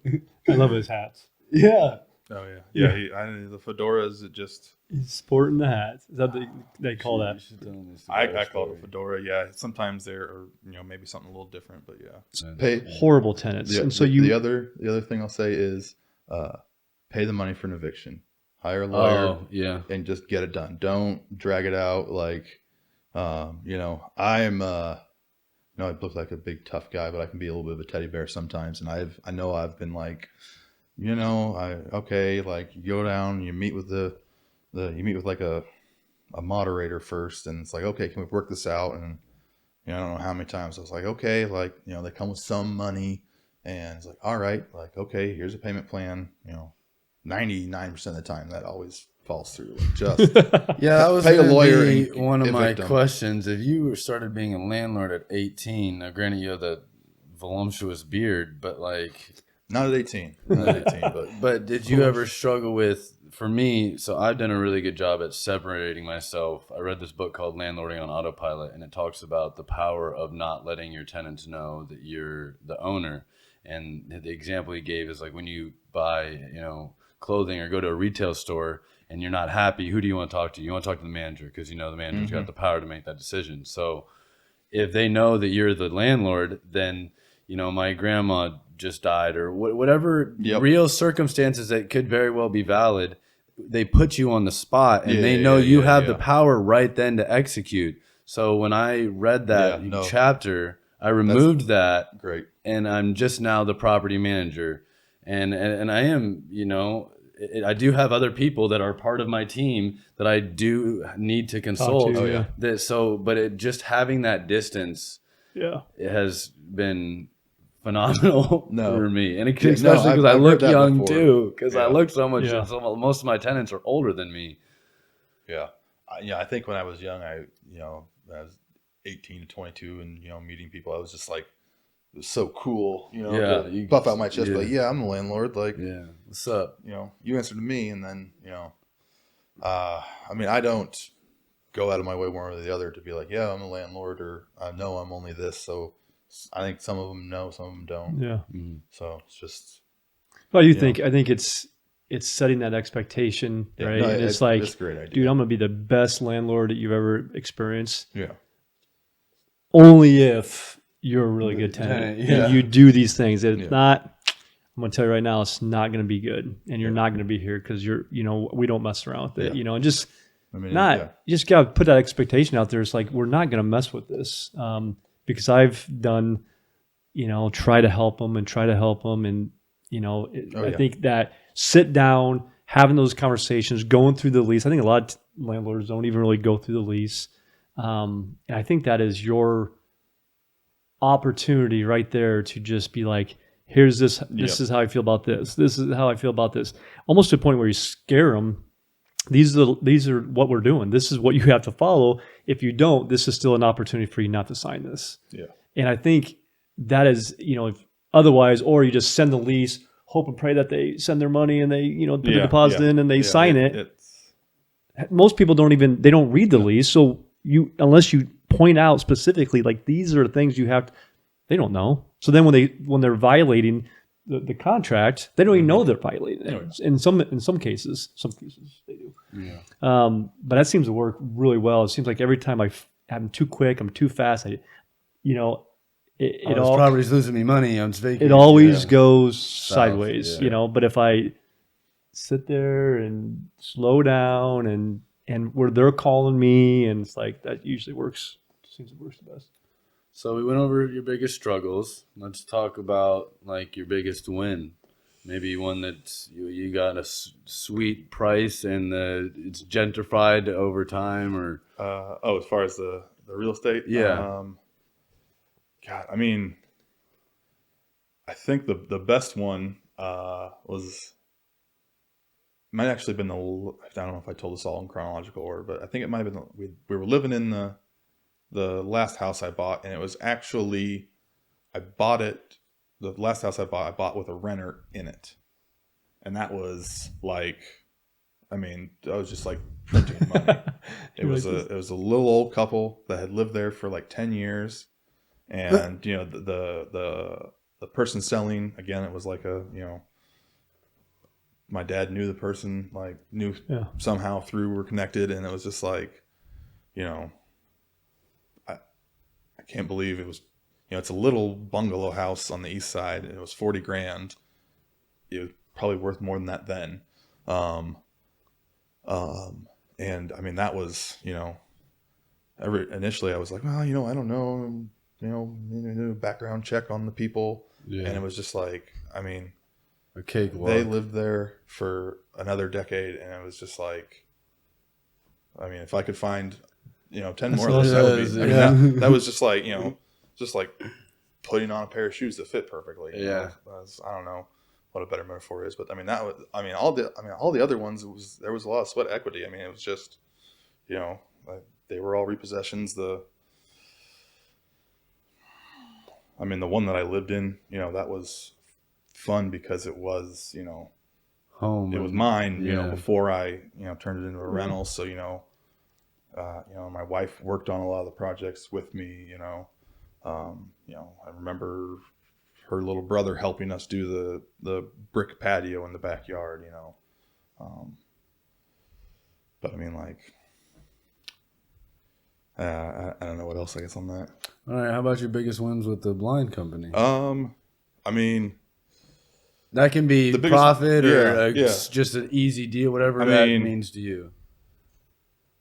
I love his hats. Yeah. Oh yeah. The fedoras, He's sporting the hats. Is that they call that? I call it a fedora. Yeah. Sometimes there are, maybe something a little different, but yeah. Pay horrible tenants. And so the other thing I'll say is, pay the money for an eviction. Hire a lawyer. And just get it done. Don't drag it out. Like, I look like a big tough guy, but I can be a little bit of a teddy bear sometimes. And I know I've been like, like you go down, you meet with like a moderator first, and it's like, okay, can we work this out? And I don't know how many times I was like, okay, like, they come with some money, and it's like, all right, like, okay, here's a payment plan. 99% of the time that always falls through. Just that was pay a lawyer. One of my questions: if you started being a landlord at 18, now granted you have that voluptuous beard, but like not at 18, but did you ever struggle with? For me, so I've done a really good job at separating myself. I read this book called Landlording on Autopilot, and it talks about the power of not letting your tenants know that you're the owner. And the example he gave is like when you buy, clothing or go to a retail store and you're not happy, who do you want to talk to? You want to talk to the manager, because the manager's got the power to make that decision. So if they know that you're the landlord, then my grandma just died, or whatever real circumstances that could very well be valid, they put you on the spot, and they know you have the power right then to execute. So when I read that chapter, I removed that. Great. And I'm just now the property manager. And I am, I do have other people that are part of my team that I do need to consult. But just having that distance, it has been phenomenal for me. And especially because I look young too, because I look so much. So most of my tenants are older than me. Yeah. I think when I was young, I was 18 to 22 and, meeting people, I was just like, it was so cool, to puff out my chest, like, I'm the landlord. Like, what's up? You answer to me. And then, I don't go out of my way one or the other to be like, I'm the landlord, or no, I'm only this. So I think some of them know, some of them don't. Yeah. Mm-hmm. So it's just. Well, I think it's setting that expectation, right? And it's like, that's a great idea. Dude, I'm going to be the best landlord that you've ever experienced. Yeah. Only if you're a really good tenant and you do these things. If it's not, I'm going to tell you right now, it's not going to be good, and you're not going to be here because we don't mess around with it, and just you just got to put that expectation out there. It's like, we're not going to mess with this, because I've done, try to help them. And, I think that sit down, having those conversations, going through the lease. I think a lot of landlords don't even really go through the lease. And I think that is your opportunity right there to just be like, here's this, this is how I feel about this. This is how I feel about this. Almost to a point where you scare them. These are what we're doing. This is what you have to follow. If you don't, this is still an opportunity for you not to sign this. Yeah. And I think that is, if otherwise, or you just send the lease, hope and pray that they send their money and they, put the deposit in and they sign it. Most people don't read the lease. So unless you point out specifically, like, these are things you have to, they don't know. So then when they're violating the contract, they don't even know they're violating it. In some cases they do. Yeah. But that seems to work really well. It seems like every time I'm too quick, I'm too fast. This property's losing me money. I'm vacating. It always goes sideways, But if I sit there and slow down and where they're calling me, and it's like, that usually works. Seems to work the best. So we went over your biggest struggles. Let's talk about, like, your biggest win. Maybe one that you got a sweet price and it's gentrified over time, or as far as the real estate, God, I mean, I think the best one might actually been I don't know if I told this all in chronological order, but I think it might have been we were living in the last house I bought, and it was actually, the last house I bought with a renter in it. And that was like, I mean, I was just like printing money. It was a little old couple that had lived there for like 10 years. And, the person selling, again, it was like my dad knew the person, like knew somehow we're connected. And it was just like, I can't believe it was, it's a little bungalow house on the east side, and it was $40,000. It was probably worth more than that then. And I mean, that was, initially I was like, well, I don't know, background check on the people. Yeah. And it was just like, I mean, a cakewalk. They lived there for another decade, and it was just like, I mean, if I could find 10 more of those, that would be, I mean, that was just like, just like putting on a pair of shoes that fit perfectly. Yeah. I don't know what a better metaphor is, but I mean, all the other ones, there was a lot of sweat equity. I mean, it was just, they were all repossessions. The one that I lived in, that was fun because it was, home. It was mine, before I, turned it into a rental. So, my wife worked on a lot of the projects with me, I remember her little brother helping us do the brick patio in the backyard, but I mean, like, I don't know what else I guess on that. All right. How about your biggest wins with the blind company? I mean, that can be profit or just an easy deal, whatever that means to you.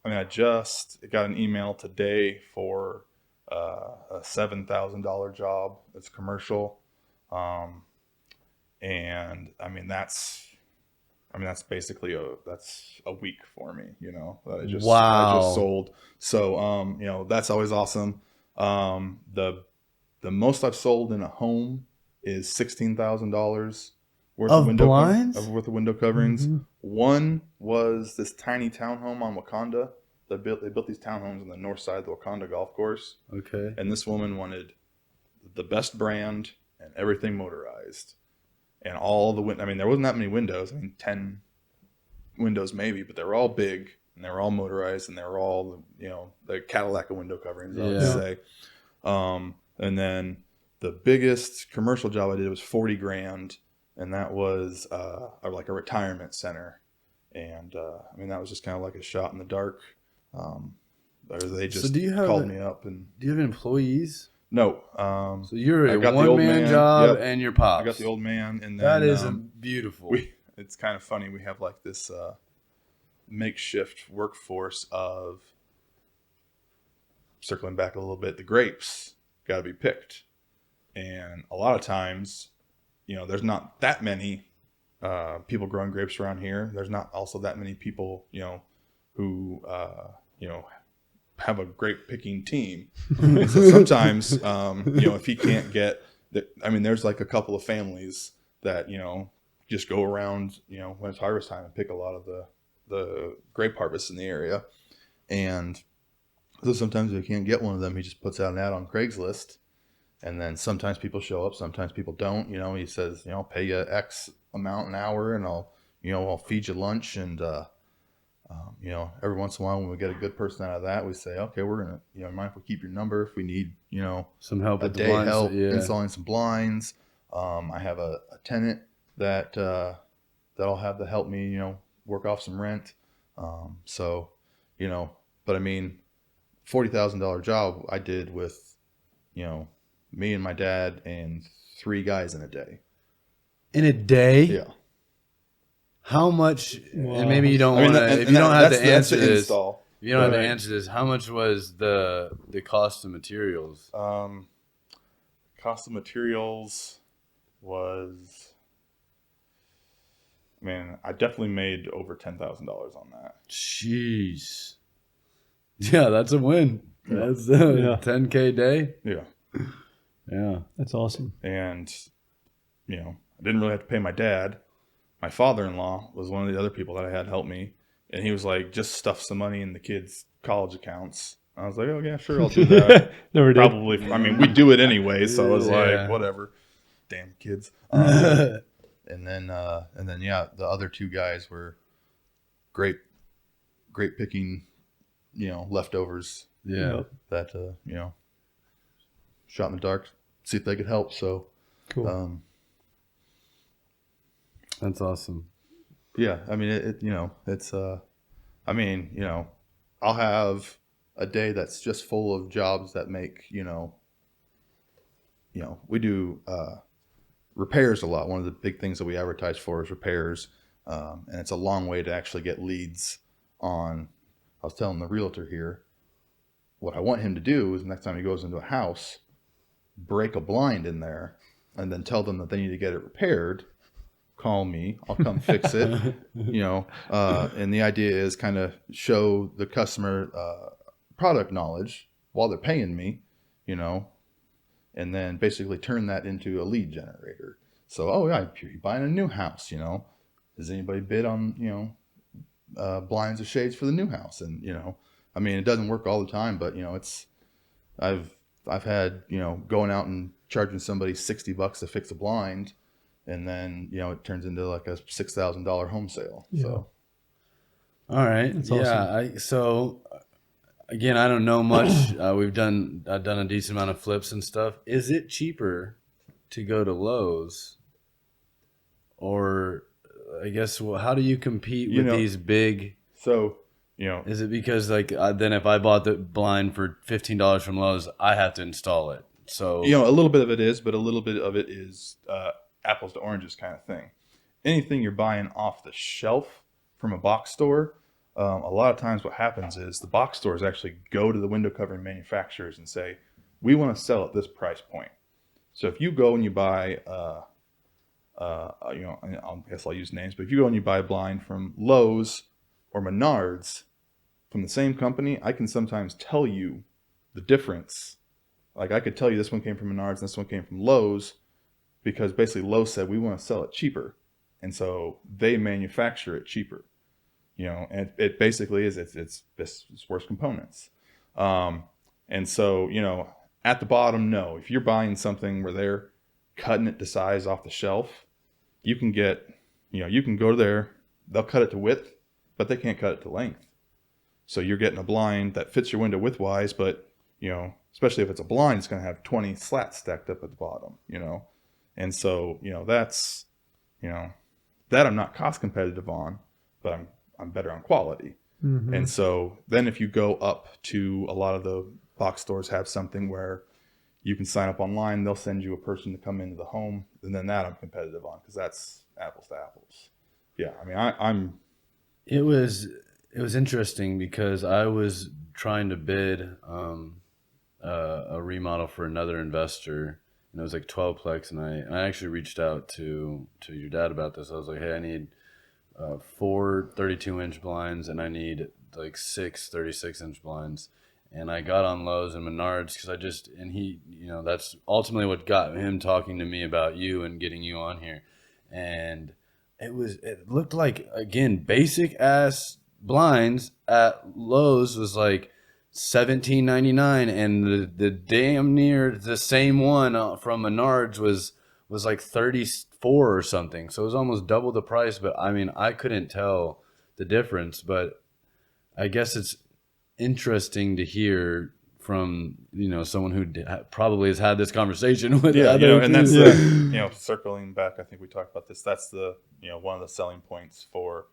I mean, I just got an email today for a $7,000 job. It's commercial, and I mean that's basically that's a week for me. That I just sold. So that's always awesome. The most I've sold in a home is $16,000 worth of window coverings. Mm-hmm. One was this tiny townhome on Wakanda. They built these townhomes on the north side of the Wakanda golf course. Okay. And this woman wanted the best brand and everything motorized. And all the there wasn't that many windows. I mean, 10 windows maybe, but they were all big and they were all motorized and they were all, the Cadillac of window coverings, I would say. And then the biggest commercial job I did was $40,000. And that was like a retirement center. And that was just kind of like a shot in the dark. They just called me up. And do you have employees? No. So you're a one-man job and your pops. I got the old man. And then, that is beautiful. It's kind of funny. We have like this makeshift workforce of, circling back a little bit, the grapes got to be picked. And a lot of times, there's not that many people growing grapes around here. There's not also that many people, who, have a grape picking team. And so sometimes, if he can't get there's like a couple of families that, just go around, when it's harvest time and pick a lot of the grape harvests in the area. And so sometimes if he can't get one of them, he just puts out an ad on Craigslist. And then sometimes people show up, sometimes people don't. He says, I'll pay you X amount an hour, and I'll feed you lunch. And, every once in a while when we get a good person out of that, we say, okay, we're going to, mind if we keep your number if we need, some help a with the day blinds, help yeah. installing some blinds. I have a tenant that'll have to help me, work off some rent. But I mean, $40,000 job I did with, me and my dad and 3 guys in a day. In a day? Yeah. How much? Wow. And maybe you don't want to. If you don't have to answer this, install. if you don't have to answer this, how much was the cost of materials? Cost of materials was, man, I definitely made over $10,000 on that. Jeez. Yeah, that's a win. That's a 10K day. Yeah. Yeah. That's awesome. And, I didn't really have to pay my dad. My father-in-law was one of the other people that I had help me. And he was like, just stuff some money in the kids' college accounts. I was like, oh, yeah, sure, I'll do that. Never did. Probably. I mean, we do it anyway. So I was Yeah. like, whatever. Damn kids. And then, the other 2 guys were grape picking, leftovers. Yeah. That, shot in the dark, see if they could help. So, Cool. That's awesome. yeah, I mean, I'll have a day that's just full of jobs that make, we do repairs a lot. One of the big things that we advertise for is repairs. And it's a long way to actually get leads on. I was telling the realtor here, what I want him to do is next time he goes into a house, break a blind in there and then tell them that they need to get it repaired. Call me, I'll come fix it. And the idea is kind of show the customer product knowledge while they're paying me, and then basically turn that into a lead generator. So, oh yeah, you're buying a new house, does anybody bid on, blinds or shades for the new house? And, it doesn't work all the time, but I've had, going out and charging somebody $60 to fix a blind, and then, it turns into like a $6,000 home sale. Yeah. So, All right. That's yeah. So again, I don't know much. I've done a decent amount of flips and stuff. Is it cheaper to go to Lowe's, or I guess, how do you compete with these big? So, is it because then if I bought the blind for $15 from Lowe's, I have to install it? So a little bit of it is, but a little bit of it is apples to oranges kind of thing. Anything you're buying off the shelf from a box store, a lot of times what happens is the box stores actually go to the window covering manufacturers and say, we want to sell at this price point. So if you go and you buy, I guess I'll use names, but if you go and you buy a blind from Lowe's or Menards from the same company, I can sometimes tell you the difference. Like I could tell you this one came from Menards and this one came from Lowe's, because basically Lowe's said we want to sell it cheaper, and so they manufacture it cheaper. And it basically is it's worse components. And so at the bottom, no, if you're buying something where they're cutting it to size off the shelf, you can get you can go there, they'll cut it to width, but they can't cut it to length. So you're getting a blind that fits your window width-wise, but, especially if it's a blind, it's going to have 20 slats stacked up at the bottom, And so, that's, that I'm not cost competitive on, but I'm better on quality. Mm-hmm. And so then if you go up to a lot of the box stores have something where you can sign up online, they'll send you a person to come into the home, and then that I'm competitive on because that's apples to apples. Yeah, I mean, I'm. It was interesting because I was trying to bid a remodel for another investor, and it was like 12-plex, and I actually reached out to your dad about this. I was like, hey, I need 4 32-inch blinds, and I need like 6 36-inch blinds. And I got on Lowe's and Menards because he, that's ultimately what got him talking to me about you and getting you on here. And it looked like, again, basic ass blinds at Lowe's was like $17.99, and the damn near the same one from Menards was like 34 or something. So it was almost double the price. But I mean, I couldn't tell the difference. But I guess it's interesting to hear from someone who probably has had this conversation with other and that's circling back. I think we talked about this. That's the one of the selling points for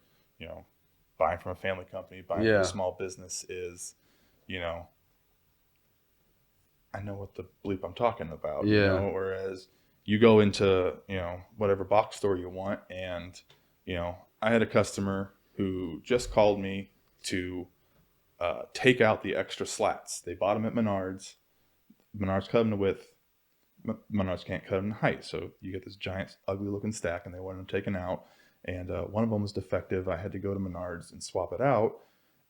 buying from a family company, buying from a small business is I know what the bleep I'm talking about. Whereas you go into whatever box store you want, and I had a customer who just called me to take out the extra slats. They bought them at Menards. Menards cut them to width. Menards can't cut them to height. So you get this giant, ugly looking stack, and they wanted them taken out. And one of them was defective. I had to go to Menards and swap it out.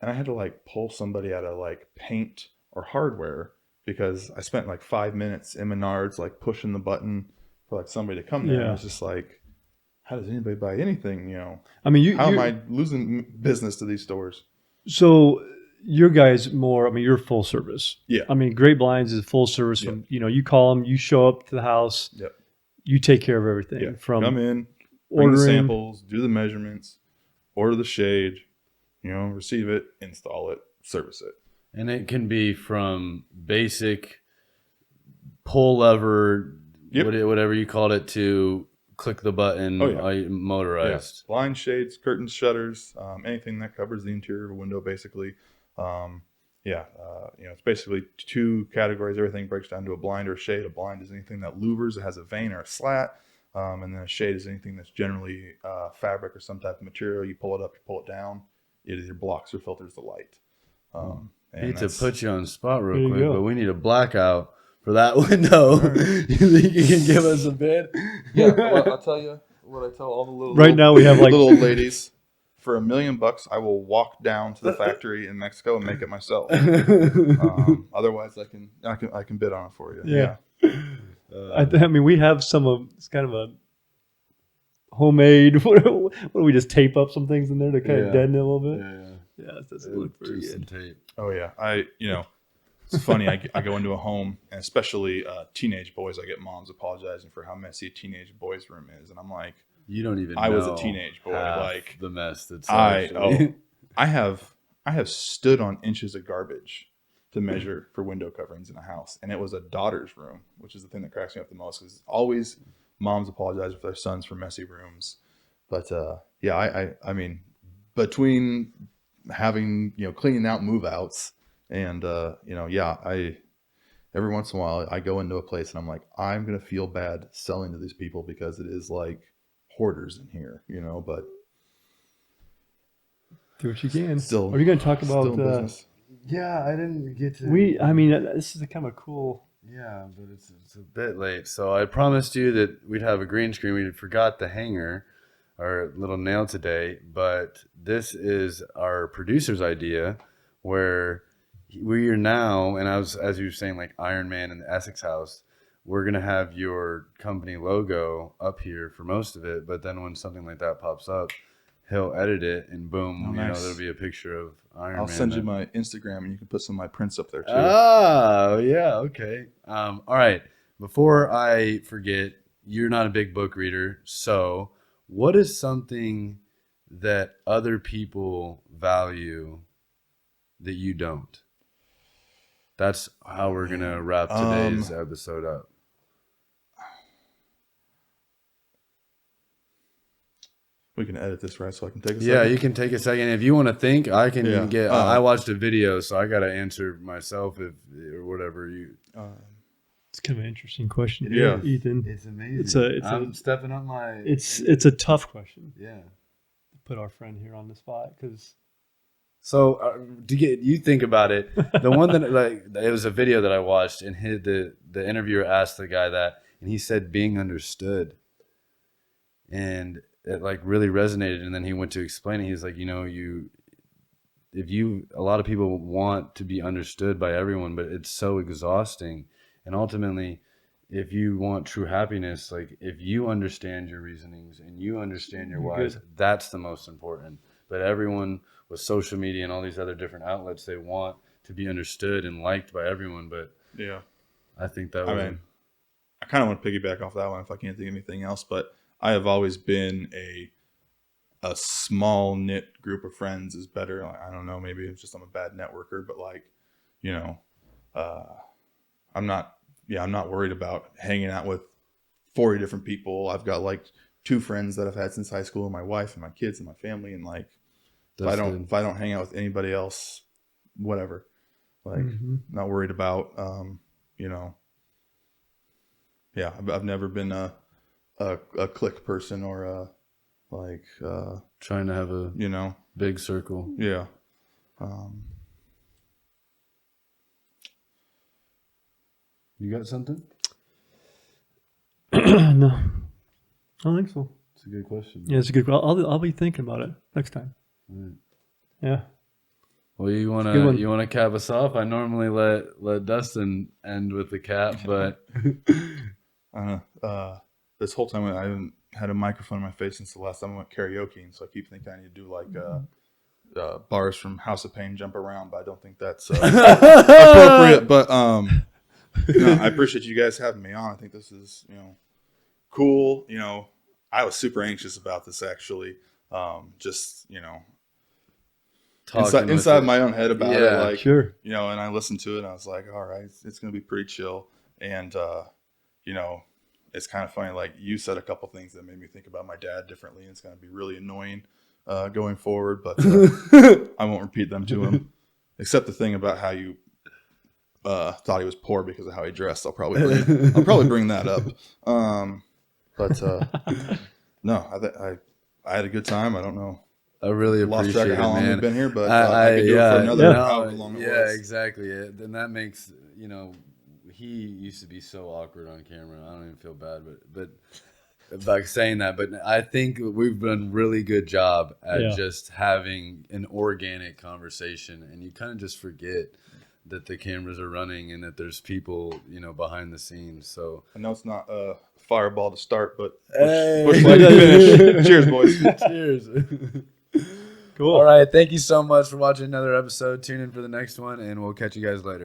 And I had to like pull somebody out of like paint or hardware because I spent like 5 minutes in Menards, like pushing the button for like somebody to come there. And it's just like, how does anybody buy anything? I mean, how am I losing business to these stores? So your guys more, I mean, you're full service. Yeah. I mean, Great Blinds is full service. From, you call them, you show up to the house. Yep. You take care of everything. Yeah. From come in, bring the samples, do the measurements, order the shade, receive it, install it, service it. And it can be from basic pull lever, whatever you called it, to click the button, motorized. Yeah. Blind shades, curtains, shutters, anything that covers the interior of a window, basically. It's basically 2 categories. Everything breaks down to a blind or a shade. A blind is anything that louvers, it has a vein or a slat. And then a shade is anything that's generally fabric or some type of material. You pull it up, you pull it down. It either blocks or filters the light. I hate to put you on the spot real quick, but we need a blackout for that window. Right. You think you can give us a bid? Yeah, well, I'll tell you what I tell all the little now we have like little old ladies. For $1 million, I will walk down to the factory in Mexico and make it myself. Otherwise, I can bid on it for you. Yeah. I mean, we have it's kind of a homemade. What do we just tape up some things in there to kind of deaden it a little bit? Yeah, it doesn't look very good. Tape. Oh yeah, it's funny. I go into a home, and especially teenage boys. I get moms apologizing for how messy a teenage boy's room is, and I'm like, you don't even. I was a teenage boy. Like the mess that's. I have stood on inches of garbage to measure for window coverings in a house, and it was a daughter's room, which is the thing that cracks me up the most. Because always moms apologize for their sons for messy rooms, but I mean, between having cleaning out move outs and I every once in a while I go into a place and I'm like, I'm gonna feel bad selling to these people because it is like hoarders in here, but do what you can. Still, are you going to talk about yeah, I didn't get to. I mean, this is a kind of cool. Yeah, but it's a bit late. So I promised you that we'd have a green screen. We forgot the hanger, our little nail today, but this is our producer's idea where we are now, and as you were saying, like Iron Man in the Essex House, we're going to have your company logo up here for most of it, but then when something like that pops up, he'll edit it and boom, nice. There'll be a picture of Iron Man. I'll send you my Instagram and you can put some of my prints up there too. Oh, yeah, okay. All right, before I forget, you're not a big book reader, so what is something that other people value that you don't? That's how we're going to wrap today's episode up. We can edit this, right? So I can take a second? Yeah, you can take a second. If you want to think, I can get... I watched a video, so I got to answer myself or whatever you... It's kind of an interesting question. Yeah. Ethan. It's amazing. I'm stepping up my... It's a tough question. Yeah. Put our friend here on the spot because... So you think about it, the one that it was a video that I watched, and the interviewer asked the guy that, and he said being understood, and it like really resonated. And then he went to explain it. He's like, a lot of people want to be understood by everyone, but it's so exhausting. And ultimately, if you want true happiness, like if you understand your reasonings and you understand your whys, that's the most important. But everyone with social media and all these other different outlets, they want to be understood and liked by everyone. But yeah, I think that I kind of want to piggyback off that one if I can't think of anything else. But I have always been a small knit group of friends is better. Like, I don't know, maybe it's just I'm a bad networker, but like, I'm not worried about hanging out with 40 different people. I've got like 2 friends that I've had since high school, my wife and my kids and my family. And like, if I don't hang out with anybody else, whatever, like not worried about, yeah, I've never been a clique person or trying to have a big circle. Yeah. You got something? No, I don't think so. It's a good question. Yeah, it's a good. I'll be thinking about it next time. Right. Yeah. Well, you wanna cap us off? I normally let Dustin end with the cap, but this whole time I haven't had a microphone in my face since the last time I went karaoke, and so I keep thinking I need to do like bars from House of Pain, Jump Around, but I don't think that's appropriate. But I appreciate you guys having me on. I think this is cool. I was super anxious about this actually. Just inside my own head about it, like sure. And I listened to it and I was like, all right, it's gonna be pretty chill. And it's kind of funny, like you said a couple things that made me think about my dad differently, and it's gonna be really annoying going forward, but I won't repeat them to him. Except the thing about how you thought he was poor because of how he dressed. I'll probably bring that up. But no, I had a good time. I don't know. I really appreciate lost track of how long man. we've been here, but I could do it for another however long it was. Yeah, exactly. And that makes he used to be so awkward on camera. I don't even feel bad, but like saying that. But I think we've done a really good job at just having an organic conversation, and you kind of just forget that the cameras are running and that there's people behind the scenes. So I know it's not a fireball to start, but bush light to finish. Cheers, boys. Cheers. Cool. All right. Thank you so much for watching another episode. Tune in for the next one, and we'll catch you guys later.